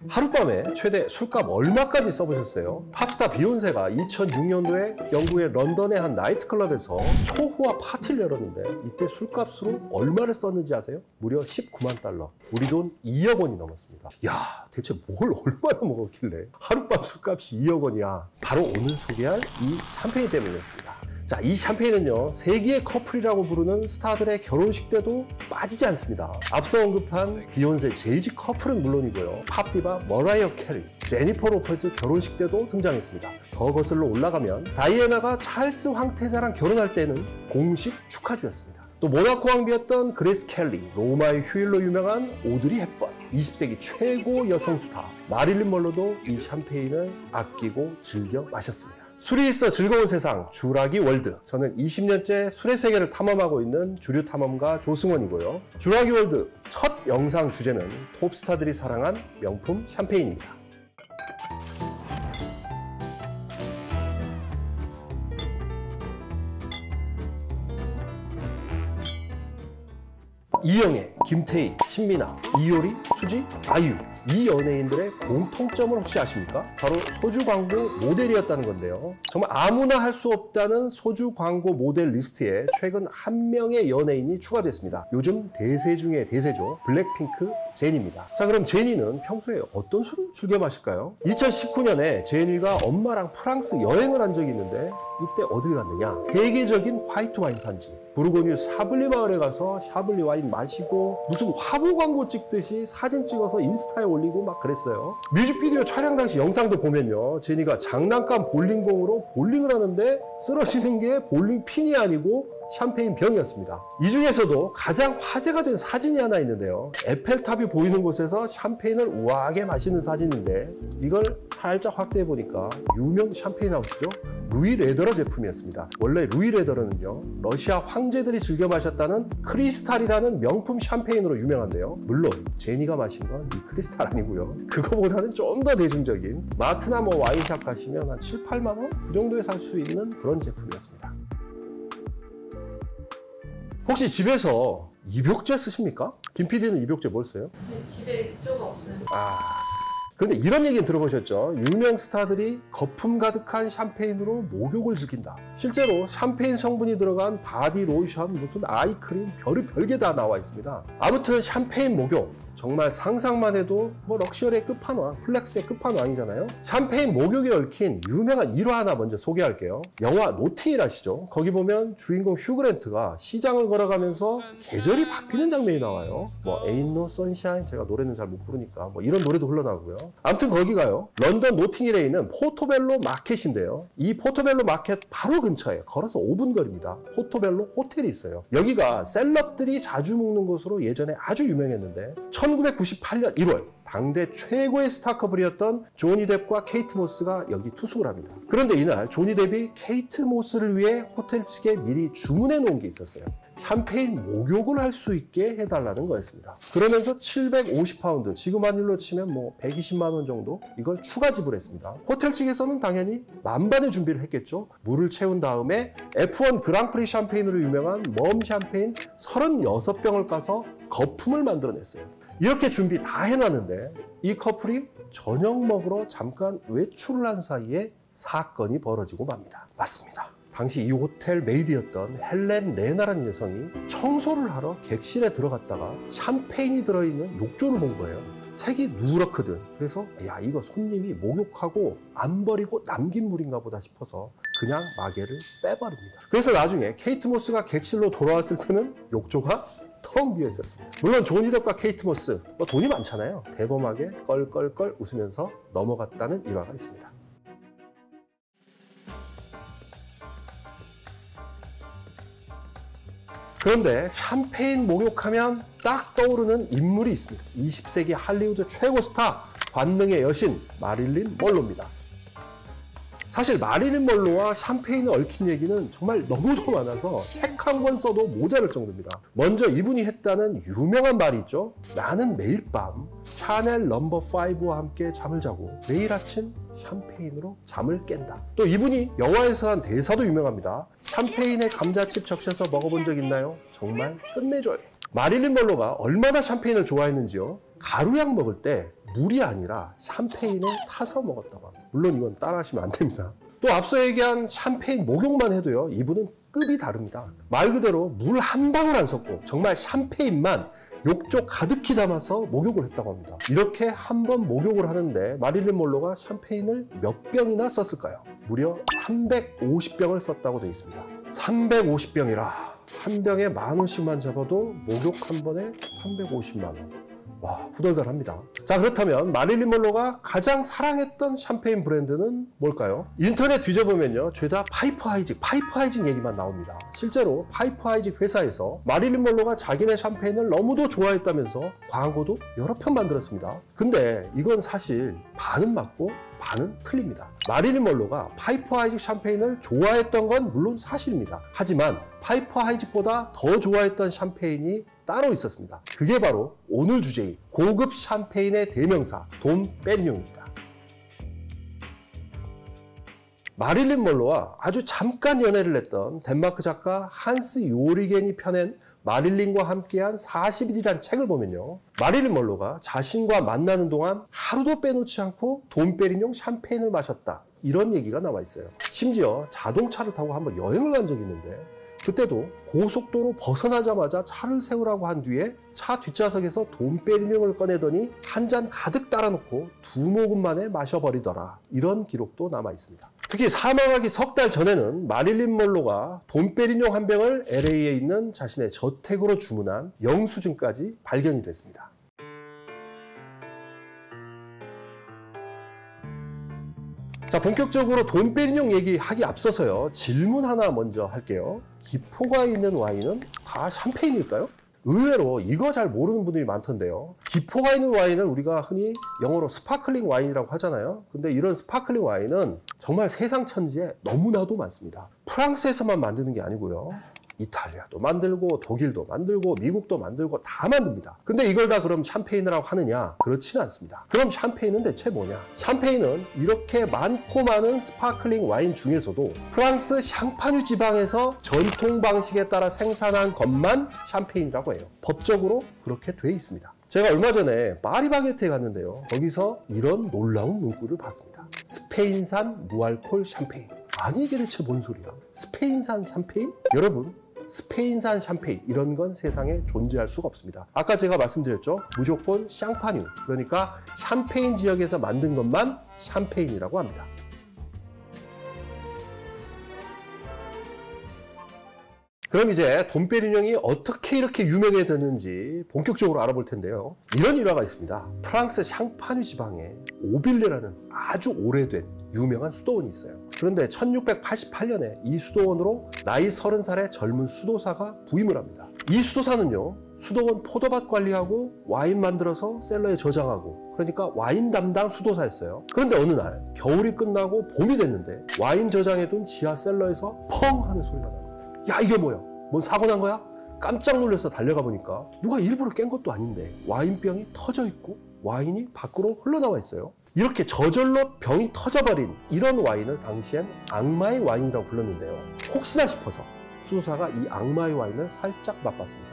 하룻밤에 최대 술값 얼마까지 써보셨어요? 팝스타 비욘세가 2006년도에 영국의 런던의 한 나이트클럽에서 초호화 파티를 열었는데 이때 술값으로 얼마를 썼는지 아세요? 무려 19만 달러. 우리 돈 2억 원이 넘었습니다. 야, 대체 뭘 얼마나 먹었길래 하룻밤 술값이 2억 원이야. 바로 오늘 소개할 이 샴페인 때문이었습니다. 자, 이 샴페인은요, 세기의 커플이라고 부르는 스타들의 결혼식 때도 빠지지 않습니다. 앞서 언급한 비욘세, 제이지 커플은 물론이고요, 팝디바 머라이어 캐리, 제니퍼 로페즈 결혼식 때도 등장했습니다. 더 거슬러 올라가면 다이애나가 찰스 황태자랑 결혼할 때는 공식 축하주였습니다. 또 모나코 왕비였던 그레이스 켈리, 로마의 휴일로 유명한 오드리 헵번, 20세기 최고 여성 스타 마릴린 먼로도 이 샴페인을 아끼고 즐겨 마셨습니다. 술이 있어 즐거운 세상, 주라기 월드. 저는 20년째 술의 세계를 탐험하고 있는 주류 탐험가 조승원이고요. 주라기 월드 첫 영상 주제는 톱스타들이 사랑한 명품 샴페인입니다. 이영애, 김태희, 신민아, 이효리, 수지, 아이유. 이 연예인들의 공통점을 혹시 아십니까? 바로 소주 광고 모델이었다는 건데요. 정말 아무나 할 수 없다는 소주 광고 모델 리스트에 최근 한 명의 연예인이 추가됐습니다. 요즘 대세 중에 대세죠. 블랙핑크 제니입니다. 자, 그럼 제니는 평소에 어떤 술을 즐겨 마실까요? 2019년에 제니가 엄마랑 프랑스 여행을 한 적이 있는데 이때 어딜 갔느냐? 세계적인 화이트 와인 산지 부르고뉴 샤블리 마을에 가서 샤블리 와인 마시고 무슨 화보 광고 찍듯이 사진 찍어서 인스타에 올리고 막 그랬어요. 뮤직비디오 촬영 당시 영상도 보면요, 제니가 장난감 볼링공으로 볼링을 하는데 쓰러지는 게 볼링 핀이 아니고 샴페인 병이었습니다. 이 중에서도 가장 화제가 된 사진이 하나 있는데요, 에펠탑이 보이는 곳에서 샴페인을 우아하게 마시는 사진인데 이걸 살짝 확대해 보니까 유명 샴페인 하우스죠, 루이 레더러 제품이었습니다. 원래 루이 레더러는요, 러시아 황제들이 즐겨 마셨다는 크리스탈이라는 명품 샴페인으로 유명한데요, 물론 제니가 마신 건 이 크리스탈 아니고요, 그거보다는 좀 더 대중적인 마트나 뭐 와인샵 가시면 한 7, 8만 원? 그 정도에 살 수 있는 그런 제품이었습니다. 혹시 집에서 입욕제 쓰십니까? 김 PD는 입욕제 뭘 써요? 네, 집에 입조가 없어요. 그런데 이런 얘기는 들어보셨죠? 유명 스타들이 거품 가득한 샴페인으로 목욕을 즐긴다. 실제로 샴페인 성분이 들어간 바디 로션, 무슨 아이크림, 별게 다 나와 있습니다. 아무튼 샴페인 목욕, 정말 상상만 해도 뭐 럭셔리의 끝판왕, 플렉스의 끝판왕이잖아요. 샴페인 목욕에 얽힌 유명한 일화 하나 먼저 소개할게요. 영화 노팅힐 아시죠? 거기 보면 주인공 휴그랜트가 시장을 걸어가면서 계절이 바뀌는 장면이 나와요. 뭐 Ain't No Sunshine, 제가 노래는 잘 못 부르니까 뭐 이런 노래도 흘러나오고요. 아무튼 거기가요, 런던 노팅힐에 있는 포토벨로 마켓인데요, 이 포토벨로 마켓 바로 근처에 걸어서 5분 거리입니다. 포토벨로 호텔이 있어요. 여기가 셀럽들이 자주 묵는 곳으로 예전에 아주 유명했는데 1998년 1월 당대 최고의 스타 커플이었던 조니 뎁과 케이트 모스가 여기 투숙을 합니다. 그런데 이날 조니 뎁이 케이트 모스를 위해 호텔 측에 미리 주문해 놓은 게 있었어요. 샴페인 목욕을 할 수 있게 해달라는 거였습니다. 그러면서 750파운드, 지금 환율로 치면 뭐 120만 원 정도, 이걸 추가 지불했습니다. 호텔 측에서는 당연히 만반의 준비를 했겠죠. 물을 채운 다음에 F1 그랑프리 샴페인으로 유명한 멈 샴페인 36병을 까서 거품을 만들어냈어요. 이렇게 준비 다 해놨는데 이 커플이 저녁 먹으러 잠깐 외출을 한 사이에 사건이 벌어지고 맙니다. 맞습니다. 당시 이 호텔 메이드였던 헬렌 레나라는 여성이 청소를 하러 객실에 들어갔다가 샴페인이 들어있는 욕조를 본 거예요. 색이 누렇거든. 그래서 야, 이거 손님이 목욕하고 안 버리고 남긴 물인가 보다 싶어서 그냥 마개를 빼버립니다. 그래서 나중에 케이트 모스가 객실로 돌아왔을 때는 욕조가 텅 비어 있었습니다. 물론 조니 뎁과 케이트 모스, 뭐 돈이 많잖아요. 대범하게 껄껄껄 웃으면서 넘어갔다는 일화가 있습니다. 그런데 샴페인 목욕하면 딱 떠오르는 인물이 있습니다. 20세기 할리우드 최고 스타, 관능의 여신 마릴린 먼로입니다. 사실 마릴린 먼로와 샴페인을 얽힌 얘기는 정말 너무도 많아서 책 한 권 써도 모자랄 정도입니다. 먼저 이분이 했다는 유명한 말이 있죠. 나는 매일 밤 샤넬 넘버 5와 함께 잠을 자고 매일 아침 샴페인으로 잠을 깬다. 또 이분이 영화에서 한 대사도 유명합니다. 샴페인에 감자칩 적셔서 먹어본 적 있나요? 정말 끝내줘요. 마릴린 먼로가 얼마나 샴페인을 좋아했는지요. 가루약 먹을 때 물이 아니라 샴페인을 타서 먹었다고 합니다. 물론 이건 따라하시면 안 됩니다. 또 앞서 얘기한 샴페인 목욕만 해도요, 이분은 급이 다릅니다. 말 그대로 물 한 방울 안 섞고 정말 샴페인만 욕조 가득히 담아서 목욕을 했다고 합니다. 이렇게 한 번 목욕을 하는데 마릴린 먼로가 샴페인을 몇 병이나 썼을까요? 무려 350병을 썼다고 되어 있습니다. 350병이라 한 병에 10,000원씩만 잡아도 목욕 한 번에 350만 원. 와, 후덜덜합니다. 자, 그렇다면 마릴린 먼로가 가장 사랑했던 샴페인 브랜드는 뭘까요? 인터넷 뒤져보면요, 죄다 파이퍼 하이직 얘기만 나옵니다. 실제로 파이퍼 하이직 회사에서 마릴린 먼로가 자기네 샴페인을 너무도 좋아했다면서 광고도 여러 편 만들었습니다. 근데 이건 사실 반은 맞고 반은 틀립니다. 마릴린 먼로가 파이퍼 하이직 샴페인을 좋아했던 건 물론 사실입니다. 하지만 파이퍼 하이직보다 더 좋아했던 샴페인이 따로 있었습니다. 그게 바로 오늘 주제인 고급 샴페인의 대명사 돔 페리뇽입니다. 마릴린 먼로와 아주 잠깐 연애를 했던 덴마크 작가 한스 요리겐이 펴낸 마릴린과 함께한 40일이란 책을 보면요, 마릴린 먼로가 자신과 만나는 동안 하루도 빼놓지 않고 돔 페리뇽 샴페인을 마셨다, 이런 얘기가 나와 있어요. 심지어 자동차를 타고 한번 여행을 간 적이 있는데 그때도 고속도로 벗어나자마자 차를 세우라고 한 뒤에 차 뒷좌석에서 돔 페리뇽을 꺼내더니 한 잔 가득 따라놓고 2모금 만에 마셔버리더라, 이런 기록도 남아 있습니다. 특히 사망하기 석 달 전에는 마릴린 먼로가 돔 페리뇽 한 병을 LA에 있는 자신의 저택으로 주문한 영수증까지 발견이 됐습니다. 자, 본격적으로 돔 페리뇽 얘기하기 앞서서요, 질문 하나 먼저 할게요. 기포가 있는 와인은 다 샴페인일까요? 의외로 이거 잘 모르는 분들이 많던데요. 기포가 있는 와인은 우리가 흔히 영어로 스파클링 와인이라고 하잖아요. 근데 이런 스파클링 와인은 정말 세상 천지에 너무나도 많습니다. 프랑스에서만 만드는 게 아니고요, 이탈리아도 만들고 독일도 만들고 미국도 만들고 다 만듭니다. 근데 이걸 다 그럼 샴페인이라고 하느냐? 그렇지는 않습니다. 그럼 샴페인은 대체 뭐냐? 샴페인은 이렇게 많고 많은 스파클링 와인 중에서도 프랑스 샹파뉴 지방에서 전통 방식에 따라 생산한 것만 샴페인이라고 해요. 법적으로 그렇게 돼 있습니다. 제가 얼마 전에 파리바게트에 갔는데요, 거기서 이런 놀라운 문구를 봤습니다. 스페인산 무알콜 샴페인. 아니, 이게 대체 뭔 소리야? 스페인산 샴페인? 여러분, 스페인산 샴페인, 이런 건 세상에 존재할 수가 없습니다. 아까 제가 말씀드렸죠, 무조건 샹파뉴, 그러니까 샴페인 지역에서 만든 것만 샴페인이라고 합니다. 그럼 이제 돔 페리뇽이 어떻게 이렇게 유명해졌는지 본격적으로 알아볼 텐데요. 이런 일화가 있습니다. 프랑스 샹파뉴 지방에 오빌레라는 아주 오래된 유명한 수도원이 있어요. 그런데 1688년에 이 수도원으로 나이 30살의 젊은 수도사가 부임을 합니다. 이 수도사는요, 수도원 포도밭 관리하고 와인 만들어서 셀러에 저장하고, 그러니까 와인 담당 수도사였어요. 그런데 어느 날 겨울이 끝나고 봄이 됐는데 와인 저장해둔 지하 셀러에서 펑 하는 소리가 나는 거예요. 야, 이게 뭐야? 뭔 사고 난 거야? 깜짝 놀라서 달려가 보니까 누가 일부러 깬 것도 아닌데 와인병이 터져 있고 와인이 밖으로 흘러나와 있어요. 이렇게 저절로 병이 터져버린 이런 와인을 당시엔 악마의 와인이라고 불렀는데요. 혹시나 싶어서 수도사가 이 악마의 와인을 살짝 맛봤습니다.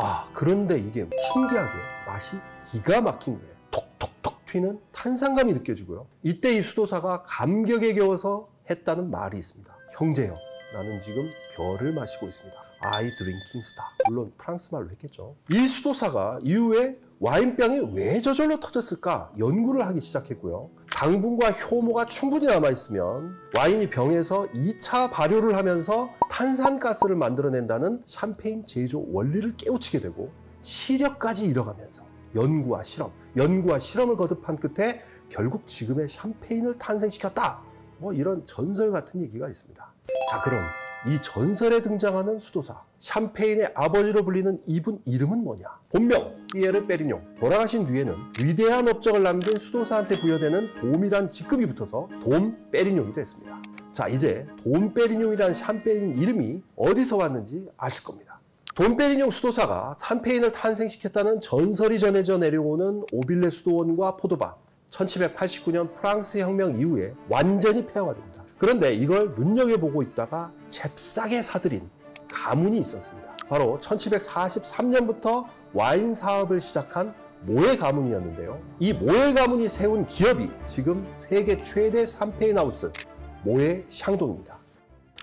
아, 그런데 이게 신기하게 맛이 기가 막힌 거예요. 톡톡톡 튀는 탄산감이 느껴지고요. 이때 이 수도사가 감격에 겨워서 했다는 말이 있습니다. 형제여, 나는 지금 별을 마시고 있습니다. I drinking star. 물론 프랑스 말로 했겠죠. 이 수도사가 이후에 와인병이 왜 저절로 터졌을까 연구를 하기 시작했고요. 당분과 효모가 충분히 남아있으면 와인이 병에서 2차 발효를 하면서 탄산가스를 만들어낸다는 샴페인 제조 원리를 깨우치게 되고, 시력까지 잃어가면서 연구와 실험을 거듭한 끝에 결국 지금의 샴페인을 탄생시켰다, 뭐 이런 전설 같은 얘기가 있습니다. 자, 그럼 이 전설에 등장하는 수도사, 샴페인의 아버지로 불리는 이분 이름은 뭐냐? 본명 피에르 페리뇽. 돌아가신 뒤에는 위대한 업적을 남긴 수도사한테 부여되는 돔이란 직급이 붙어서 돔 페리뇽이 됐습니다. 자, 이제 돔 페리뇽이라는 샴페인 이름이 어디서 왔는지 아실 겁니다. 돔 페리뇽 수도사가 샴페인을 탄생시켰다는 전설이 전해져 내려오는 오빌레 수도원과 포도밭, 1789년 프랑스 혁명 이후에 완전히 폐허화됩니다. 그런데 이걸 눈여겨보고 있다가 잽싸게 사들인 가문이 있었습니다. 바로 1743년부터 와인 사업을 시작한 모에 가문이었는데요. 이 모에 가문이 세운 기업이 지금 세계 최대 샴페인 하우스 모에 샹동입니다.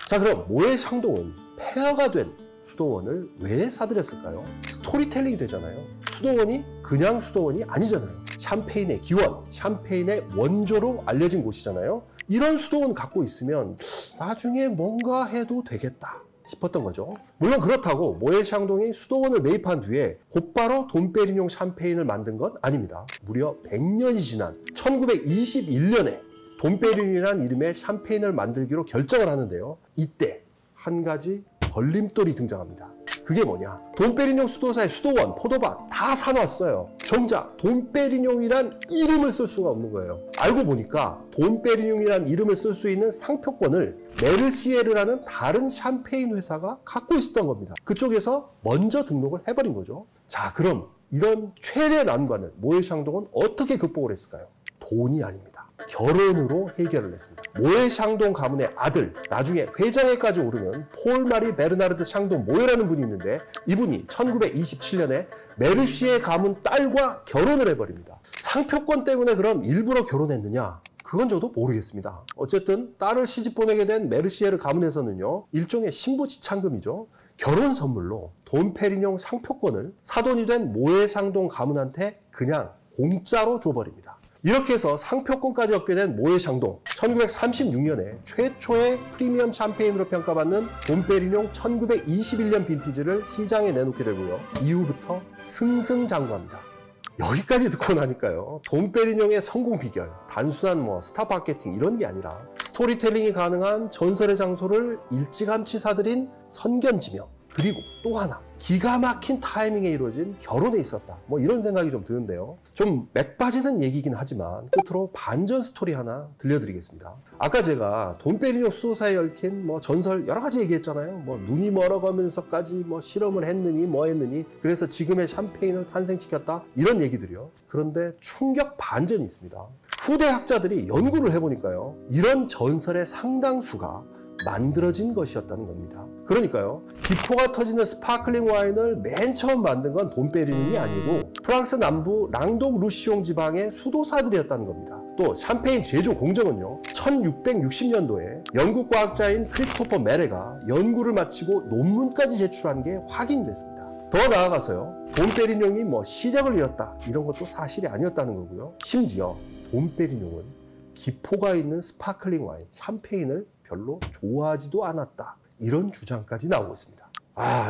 자, 그럼 모에 샹동은 폐허가 된 수도원을 왜 사들였을까요? 스토리텔링이 되잖아요. 수도원이 그냥 수도원이 아니잖아요. 샴페인의 기원, 샴페인의 원조로 알려진 곳이잖아요. 이런 수도원 갖고 있으면 나중에 뭔가 해도 되겠다 싶었던 거죠. 물론 그렇다고 모에 샹동이 수도원을 매입한 뒤에 곧바로 돈페리뇽 샴페인을 만든 건 아닙니다. 무려 100년이 지난 1921년에 돈페리뇽이라는 이름의 샴페인을 만들기로 결정을 하는데요. 이때 한 가지 걸림돌이 등장합니다. 그게 뭐냐? 돈페리뇽 수도사의 수도원, 포도밭 다 사놨어요. 정작 돈페리뇽이란 이름을 쓸 수가 없는 거예요. 알고 보니까 돈페리뇽이란 이름을 쓸 수 있는 상표권을 메르시에르라는 다른 샴페인 회사가 갖고 있었던 겁니다. 그쪽에서 먼저 등록을 해버린 거죠. 자, 그럼 이런 최대 난관을 모에 샹동은 어떻게 극복을 했을까요? 돈이 아닙니다. 결혼으로 해결을 했습니다. 모에 샹동 가문의 아들, 나중에 회장에까지 오르는 폴 마리 베르나르드 샹동 모에라는 분이 있는데 이분이 1927년에 메르시에 가문 딸과 결혼을 해버립니다. 상표권 때문에 그럼 일부러 결혼했느냐? 그건 저도 모르겠습니다. 어쨌든 딸을 시집 보내게 된 메르시에르 가문에서는요, 일종의 신부지참금이죠. 결혼 선물로 돈페리뇽 상표권을 사돈이 된 모에 샹동 가문한테 그냥 공짜로 줘버립니다. 이렇게 해서 상표권까지 얻게 된 모에 샹동, 1936년에 최초의 프리미엄 샴페인으로 평가받는 돈페리뇽 1921년 빈티지를 시장에 내놓게 되고요. 이후부터 승승장구합니다. 여기까지 듣고 나니까요, 돈페리뇽의 성공 비결, 단순한 스타 마케팅 이런 게 아니라 스토리텔링이 가능한 전설의 장소를 일찌감치 사들인 선견지명, 그리고 또 하나 기가 막힌 타이밍에 이루어진 결혼에 있었다, 이런 생각이 좀 드는데요. 좀 맥 빠지는 얘기긴 하지만 끝으로 반전 스토리 하나 들려드리겠습니다. 아까 제가 돈페리뇽 수도사에 얽힌 전설 여러 가지 얘기했잖아요. 눈이 멀어가면서까지 실험을 했느니 했느니 그래서 지금의 샴페인을 탄생시켰다, 이런 얘기들이요. 그런데 충격 반전이 있습니다. 후대 학자들이 연구를 해보니까요, 이런 전설의 상당수가 만들어진 것이었다는 겁니다. 그러니까요, 기포가 터지는 스파클링 와인을 맨 처음 만든 건 돈페리뇽이 아니고 프랑스 남부 랑독 루시옹 지방의 수도사들이었다는 겁니다. 또 샴페인 제조 공정은요, 1660년도에 영국 과학자인 크리스토퍼 메레가 연구를 마치고 논문까지 제출한 게 확인됐습니다. 더 나아가서요, 돈페리뇽이 시력을 잃었다, 이런 것도 사실이 아니었다는 거고요. 심지어 돈페리뇽은 기포가 있는 스파클링 와인, 샴페인을 별로 좋아하지도 않았다, 이런 주장까지 나오고 있습니다.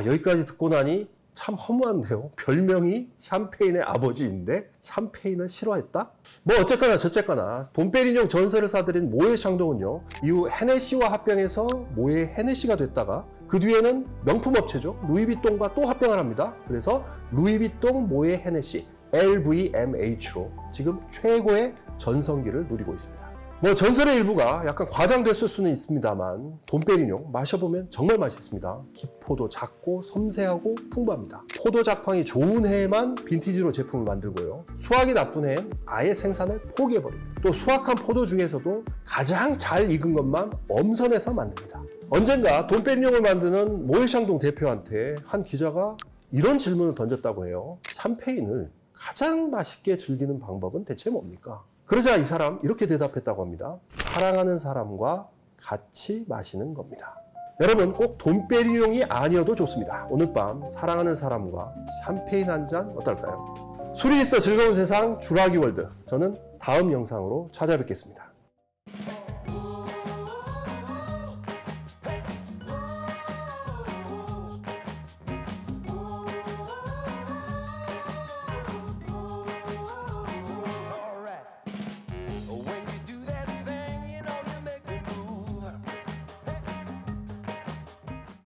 여기까지 듣고 나니 참 허무한데요. 별명이 샴페인의 아버지인데 샴페인을 싫어했다? 어쨌거나 저쨌거나 돈페리뇽 전설을 사들인 모에 샹동은요, 이후 헤네시와 합병해서 모에 헤네시가 됐다가 그 뒤에는 명품업체죠, 루이비통과 또 합병을 합니다. 그래서 루이비통 모에 헤네시 LVMH로 지금 최고의 전성기를 누리고 있습니다. 전설의 일부가 약간 과장됐을 수는 있습니다만 돈페리뇽 마셔보면 정말 맛있습니다. 기포도 작고 섬세하고 풍부합니다. 포도 작황이 좋은 해에만 빈티지로 제품을 만들고요, 수확이 나쁜 해엔 아예 생산을 포기해버립니다. 또 수확한 포도 중에서도 가장 잘 익은 것만 엄선해서 만듭니다. 언젠가 돈페리뇽을 만드는 모에 샹동 대표한테 한 기자가 이런 질문을 던졌다고 해요. 샴페인을 가장 맛있게 즐기는 방법은 대체 뭡니까? 그러자 이 사람 이렇게 대답했다고 합니다. 사랑하는 사람과 같이 마시는 겁니다. 여러분, 꼭 돈페리뇽이 아니어도 좋습니다. 오늘 밤 사랑하는 사람과 샴페인 한 잔 어떨까요? 술이 있어 즐거운 세상 주라기 월드. 저는 다음 영상으로 찾아뵙겠습니다.